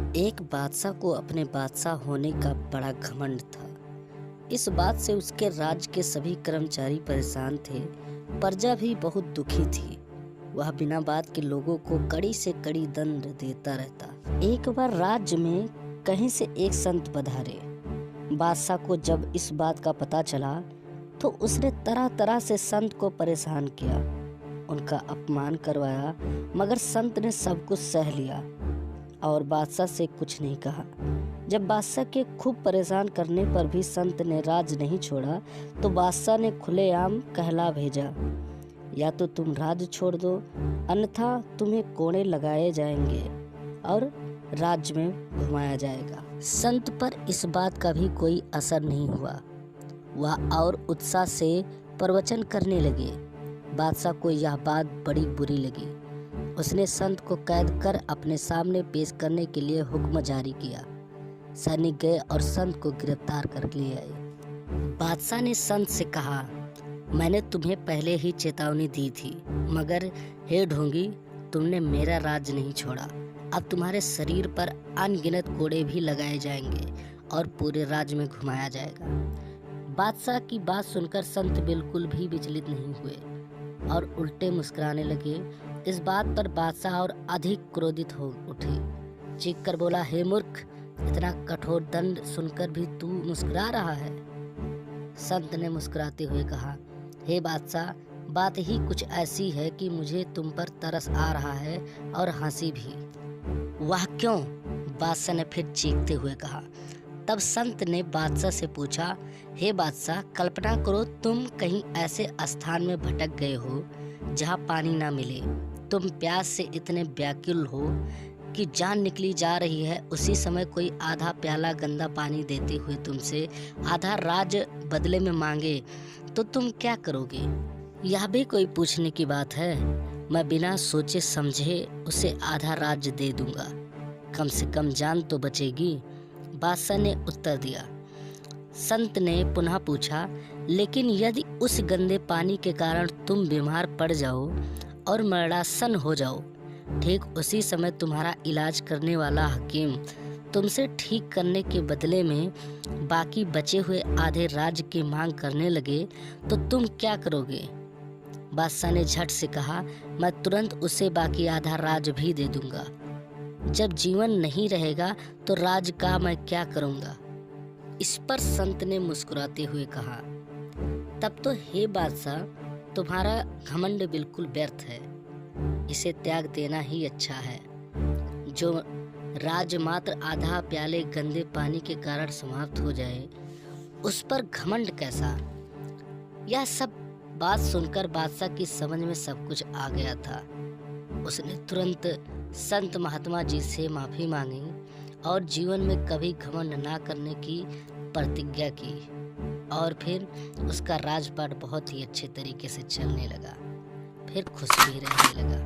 एक बादशाह को अपने बादशाह होने का बड़ा घमंड था। इस बात से उसके राज्य के सभी कर्मचारी परेशान थे। प्रजा भी बहुत दुखी थी। वह बिना बात के लोगों को कड़ी से कड़ी दंड देता रहता। एक बार राज्य में कहीं से एक संत पधारे। बादशाह को जब इस बात का पता चला तो उसने तरह तरह से संत को परेशान किया, उनका अपमान करवाया, मगर संत ने सब कुछ सह लिया और बादशाह से कुछ नहीं कहा। जब बादशाह के खूब परेशान करने पर भी संत ने राज नहीं छोड़ा तो बादशाह ने खुलेआम कहला भेजा, या तो तुम राज छोड़ दो, अन्यथा तुम्हें कोड़े लगाए जाएंगे और राज्य में घुमाया जाएगा। संत पर इस बात का भी कोई असर नहीं हुआ। वह और उत्साह से प्रवचन करने लगे। बादशाह को यह बात बड़ी बुरी लगी। उसने संत को कैद कर अपने सामने पेश करने के लिए हुक्म जारी किया। सैनिक गए और संत को गिरफ्तार कर ले आए। बादशाह ने संत से कहा, मैंने तुम्हें पहले ही चेतावनी दी थी, मगर हे ढोंगी, तुमने मेरा राज नहीं छोड़ा। अब तुम्हारे शरीर पर अनगिनत कोड़े भी लगाए जाएंगे और पूरे राज्य में घुमाया जाएगा। बादशाह की बात सुनकर संत बिल्कुल भी विचलित नहीं हुए और उल्टे मुस्कुराने लगे। इस बात पर बादशाह और अधिक क्रोधित हो उठे। चीख कर बोला, हे मूर्ख, इतना कठोर दंड सुनकर भी तू मुस्कुरा रहा है। संत ने मुस्कुराते हुए कहा, हे बादशाह, बात ही कुछ ऐसी है कि मुझे तुम पर तरस आ रहा है और हंसी भी। वह क्यों? बादशाह ने फिर चीखते हुए कहा। तब संत ने बादशाह से पूछा, हे बादशाह, कल्पना करो तुम कहीं ऐसे स्थान में भटक गए हो जहाँ पानी ना मिले। तुम प्यास से इतने व्याकुल हो कि जान निकली जा रही है। उसी समय कोई आधा प्याला गंदा पानी देते हुए तुमसे आधा राज बदले में मांगे तो तुम क्या करोगे? यह भी कोई पूछने की बात है? मैं बिना सोचे समझे उसे आधा राज्य दे दूंगा, कम से कम जान तो बचेगी। बादशाह ने उत्तर दिया। संत ने पुनः पूछा, लेकिन यदि उस गंदे पानी के कारण तुम बीमार पड़ जाओ और मरणासन हो जाओ, ठीक उसी समय तुम्हारा इलाज करने वाला हकीम तुमसे ठीक करने के बदले में बाकी बचे हुए आधे राज्य की मांग करने लगे तो तुम क्या करोगे? बादशाह ने झट से कहा, मैं तुरंत उसे बाकी आधा राज्य भी दे दूंगा। जब जीवन नहीं रहेगा तो राज का मैं क्या करूंगा? इस पर संत ने मुस्कुराते हुए कहा, तब तो हे बादशाह, तुम्हारा घमंड बिल्कुल व्यर्थ है। इसे त्याग देना ही अच्छा है। जो राज मात्र आधा प्याले गंदे पानी के कारण समाप्त हो जाए, उस पर घमंड कैसा? यह सब बात सुनकर बादशाह की समझ में सब कुछ आ गया था। उसने तुरंत संत महात्मा जी से माफी मांगी और जीवन में कभी घमंड ना करने की प्रतिज्ञा की और फिर उसका राजपाट बहुत ही अच्छे तरीके से चलने लगा। फिर खुश भी रहने लगा।